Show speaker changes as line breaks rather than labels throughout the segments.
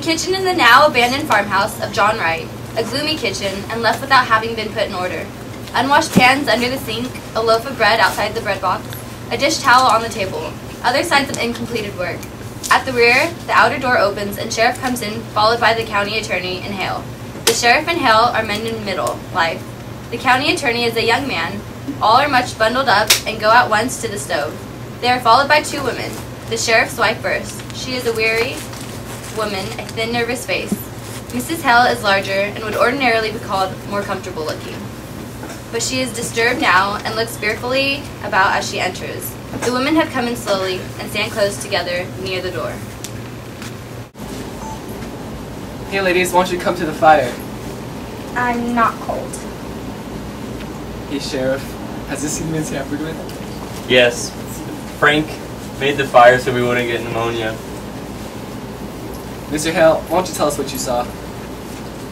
kitchen in the now abandoned farmhouse of John Wright, a gloomy kitchen and left without having been put in order. Unwashed pans under the sink, a loaf of bread outside the bread box, a dish towel on the table, other signs of incompleted work. At the rear, the outer door opens and Sheriff comes in, followed by the county attorney and Hale. The Sheriff and Hale are men in middle life. The county attorney is a young man. All are much bundled up and go at once to the stove. They are followed by two women. The Sheriff's wife first. She is a weary woman, a thin, nervous face. Mrs. Hale is larger and would ordinarily be called more comfortable looking. But she is disturbed now and looks fearfully about as she enters. The women have come in slowly and stand close together near the door.
Hey ladies, why don't you come to the fire?
I'm not cold.
Hey Sheriff, has this been tampered with?
Yes. Frank made the fire so we wouldn't get pneumonia.
Mr. Hale, why don't you tell us what you saw?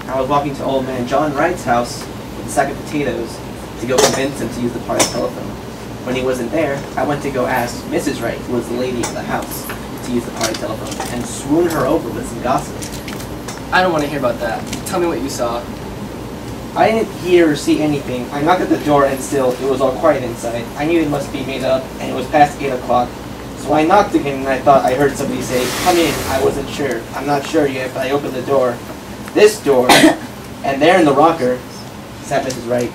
I was walking to old man John Wright's house with a sack of potatoes to go convince him to use the party telephone. When he wasn't there, I went to go ask Mrs. Wright, who was the lady of the house, to use the party telephone and swoon her over with some gossip.
I don't want to hear about that. Tell me what you saw.
I didn't hear or see anything. I knocked at the door and still, it was all quiet inside. I knew it must be made up, and it was past 8 o'clock. So I knocked again and I thought I heard somebody say, "Come in." I wasn't sure. I'm not sure yet, but I opened the door. This door, and there in the rocker sat Mrs. Wright.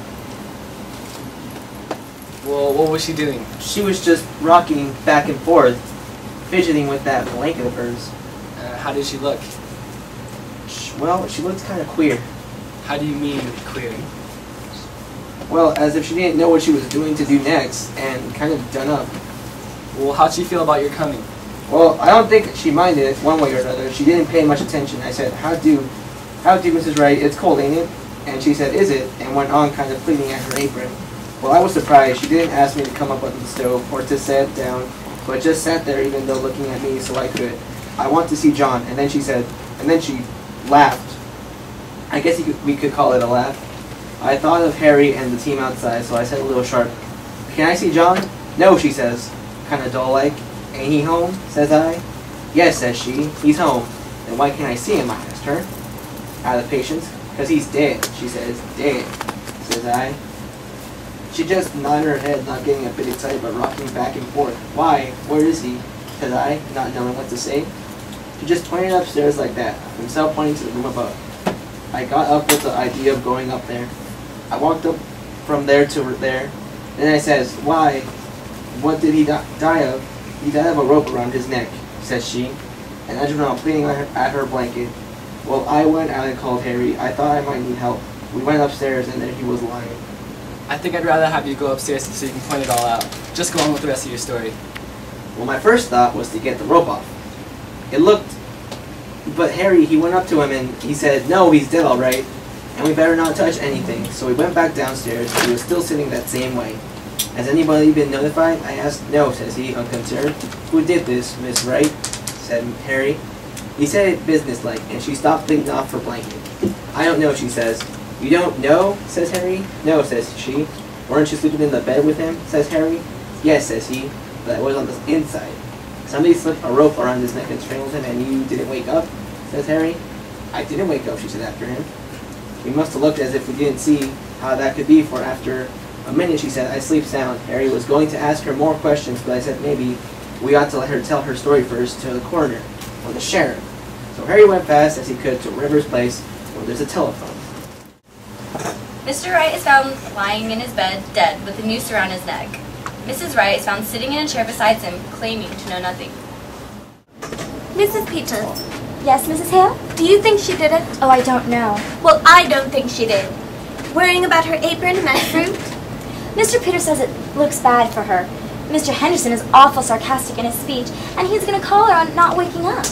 Well, what was she doing?
She was just rocking back and forth, fidgeting with that blanket of hers.
How did she look?
Well, she looked kind of queer.
How do you mean queer?
Well, as if she didn't know what she was doing to do next, and kind of done up.
Well, how'd she feel about your coming?
Well, I don't think she minded it one way or another. She didn't pay much attention. I said, how do, Mrs. Wright? It's cold, ain't it?" And she said, "Is it?" and went on kind of pleading at her apron. Well, I was surprised. She didn't ask me to come up on the stove or to sit down, but just sat there even though looking at me so I could. "I want to see John." And then she said, and then she laughed. I guess we could call it a laugh. I thought of Harry and the team outside, so I said a little sharp, "Can I see John?" "No," she says, kind of dull-like. "Ain't he home?" says I. "Yes," says she, "he's home." "Then why can't I see him?" I asked her, out of patience. "'Cause he's dead," she says. "Dead," says I. She just nodded her head, not getting a bit excited, but rocking back and forth. "Why? Where is he?" said I, not knowing what to say. She just pointed upstairs like that, himself pointing to the room above. I got up with the idea of going up there. I walked up from there to there. Then I says, "Why, what did he die of?" "He died of a rope around his neck," says she, and I went on pleading at her blanket. Well, I went out and called Harry. I thought I might need help. We went upstairs and there he was lying.
I think I'd rather have you go upstairs so you can point it all out. Just go on with the rest of your story.
Well, my first thought was to get the rope off. It looked... But Harry, he went up to him and he said, "No, he's dead all right, and we better not touch anything." So we went back downstairs. He was still sitting that same way. "Has anybody been notified?" I asked. "No," says he, unconcerned. "Who did this, Miss Wright?" said Harry. He said it businesslike, and she stopped bleeding off her blanket. "I don't know," she says. "You don't know?" says Harry. "No," says she. "Weren't you sleeping in the bed with him?" says Harry. "Yes," says he, "but I was on the inside." "Somebody slipped a rope around his neck and strangled him, and you didn't wake up?" says Harry. "I didn't wake up," she said after him. We must have looked as if we didn't see how that could be, for after a minute she said, "I sleep sound." Harry was going to ask her more questions, but I said maybe we ought to let her tell her story first to the coroner or the sheriff. So Harry went fast as he could to River's place, where there's a telephone.
Mr. Wright is found lying in his bed, dead, with a noose around his neck. Mrs. Wright is found sitting in a chair beside him, claiming to know nothing.
Mrs. Peters. Yes, Mrs. Hale?
Do you think she did it?
Oh, I don't know.
Well, I don't think she did. Worrying about her apron and that fruit?
Mr. Peters says it looks bad for her. Mr. Henderson is awful sarcastic in his speech, and he's going to call her on not waking up.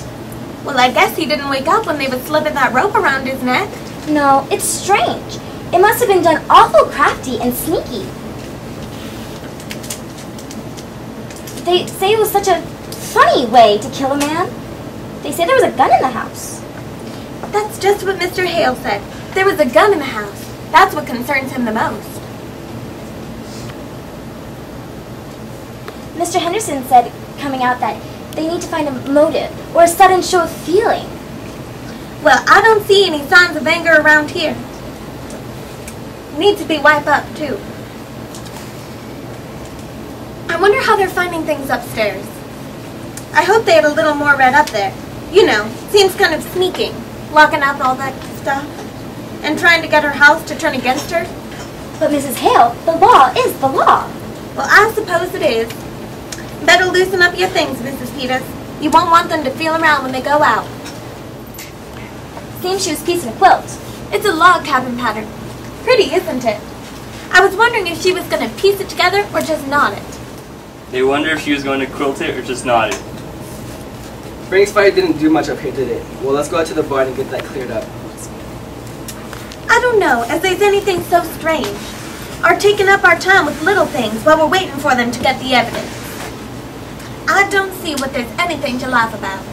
Well, I guess he didn't wake up when they were slipping that rope around his neck.
No, it's strange. It must have been done awful crafty and sneaky. They say it was such a funny way to kill a man. They say there was a gun in the house.
That's just what Mr. Hale said. There was a gun in the house. That's what concerns him the most.
Mr. Henderson said, coming out, that they need to find a motive or a sudden show of feeling.
Well, I don't see any signs of anger around here. Needs to be wiped up, too. I wonder how they're finding things upstairs. I hope they had a little more red up there. You know, seems kind of sneaking, locking up all that stuff, and trying to get her house to turn against her.
But Mrs. Hale, the law is the law.
Well, I suppose it is. Better loosen up your things, Mrs. Peters. You won't want them to feel around when they go out.
Seems she was piecing a quilt.
It's a log cabin pattern. Pretty, isn't it? I was wondering if she was going to piece it together or just knot it.
They wonder if she was going to quilt it or just knot it.
Frank's fire didn't do much up here, did it? Well, let's go out to the barn and get that cleared up.
I don't know if there's anything so strange. Or taking up our time with little things while we're waiting for them to get the evidence. I don't see what there's anything to laugh about.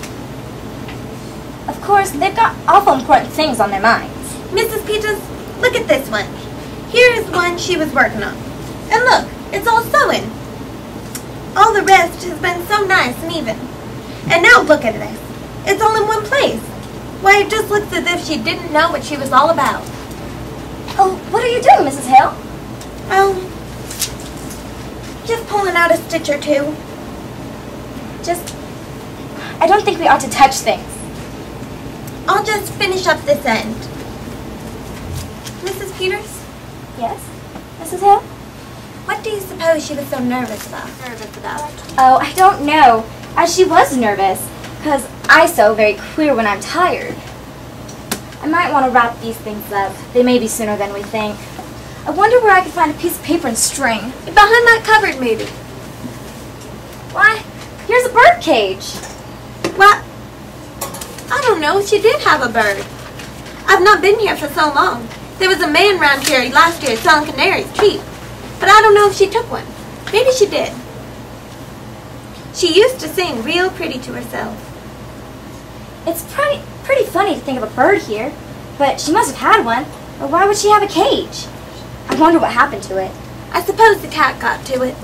Of course, they've got awful important things on their minds.
Mrs. Peters, look at this one. Here is one she was working on. And look, it's all sewing. All the rest has been so nice and even. And now look at this. It's all in one place. Why, it just looks as if she didn't know what she was all about.
Oh, what are you doing, Mrs. Hale?
Oh, just pulling out a stitch or two.
I don't think we ought to touch things.
I'll just finish up this end. Mrs. Peters,
Yes, Mrs. Hale?
what do you suppose she was so nervous about?
Oh, I don't know. As she was nervous, because I sew very queer when I'm tired. I might want to wrap these things up. They may be sooner than we think. I wonder where I could find a piece of paper and string.
Behind that cupboard, maybe.
Why, here's a bird cage.
What? I don't know. She did have a bird. I've not been here for so long. There was a man round here last year selling canaries cheap. But I don't know if she took one. Maybe she did. She used to sing real pretty to herself.
It's pretty funny to think of a bird here, but she must have had one, or why would she have a cage? I wonder what happened to it.
I suppose the cat got to it.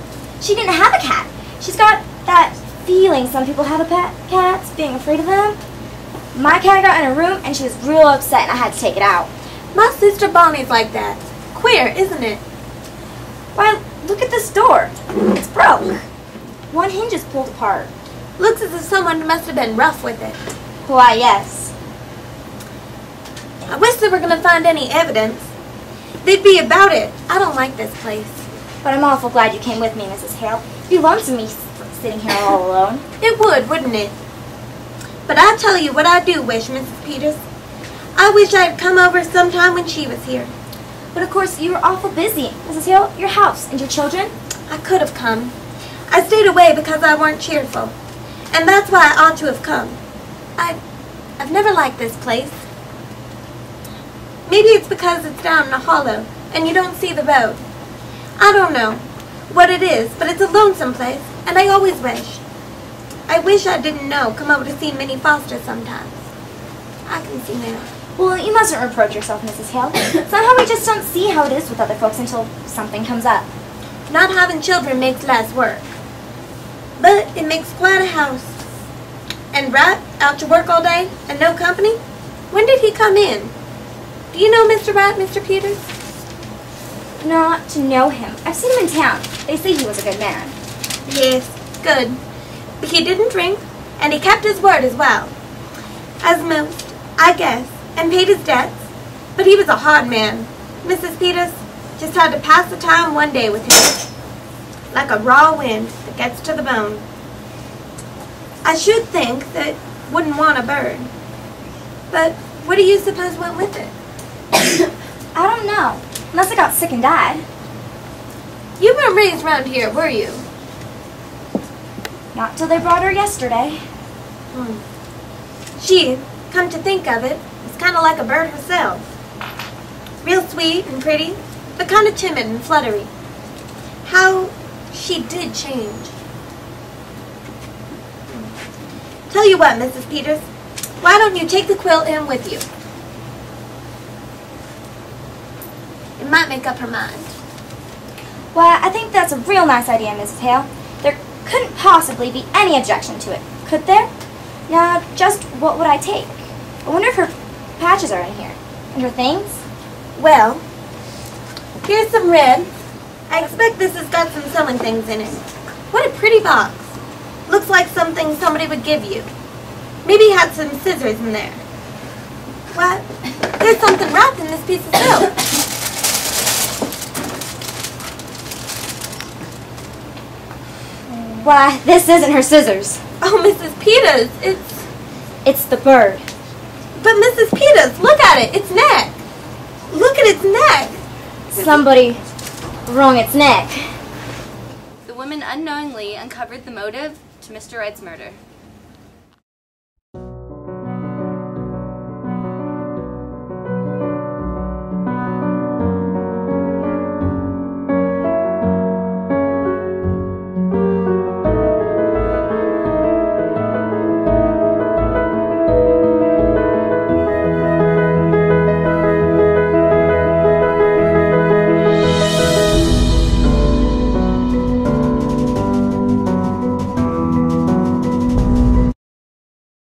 She didn't have a cat. She's got that feeling some people have about cats, being afraid of them. My cat got in a room and she was real upset and I had to take it out.
My sister Bonnie's like that. Queer, isn't it?
Why, look at this door. It's broke. One hinge is pulled apart.
Looks as if someone must have been rough with it.
Why, yes.
I wish they were going to find any evidence. They'd be about it. I don't like this place.
But I'm awful glad you came with me, Mrs. Hale. It'd be lonesome me sitting here all alone.
It would, wouldn't it? But I tell you what I do wish, Mrs. Peters. I wish I'd come over sometime when she was here.
But of course, you were awful busy. Mrs. Hale, your house and your children?
I could have come. I stayed away because I weren't cheerful. And that's why I ought to have come. I've never liked this place. Maybe it's because it's down in a hollow and you don't see the road. I don't know what it is, but it's a lonesome place, and I always wish. I wish I didn't know. Come over to see Minnie Foster sometimes. I can see now.
Well, you mustn't reproach yourself, Mrs. Hale. Somehow we just don't see how it is with other folks until something comes up.
Not having children makes less work. But it makes quite a house. And Rat out to work all day and no company? When did he come in? Do you know Mr. Rat, Mr. Peters?
Not to know him. I've seen him in town. They say he was a good man.
Yes, good. But he didn't drink, and he kept his word as well. As most, I guess, and paid his debts. But he was a hard man. Mrs. Peters just had to pass the time one day with him. Like a raw wind that gets to the bone. I should think that wouldn't want a bird. But what do you suppose went with it?
I don't know. Unless I got sick and died.
You weren't raised around here, were you?
Not till they brought her yesterday.
She, come to think of it, was kind of like a bird herself. Real sweet and pretty, but kind of timid and fluttery. How she did change. Tell you what, Mrs. Peters, why don't you take the quilt in with you? It might make up her mind.
Why, I think that's a real nice idea, Mrs. Hale. There couldn't possibly be any objection to it, could there? Now, just what would I take? I wonder if her patches are in here? And her things?
Well, here's some red. I expect this has got some sewing things in it. What a pretty box. Looks like something somebody would give you. Maybe it had some scissors in there. What? There's something wrapped in this piece of silk.
Why, this isn't her scissors.
Oh, Mrs. Peters,
It's the bird.
But Mrs. Peters, look at it. Its neck. Look at its neck.
Somebody wrung its neck.
The women unknowingly uncovered the motive to Mr. Wright's murder.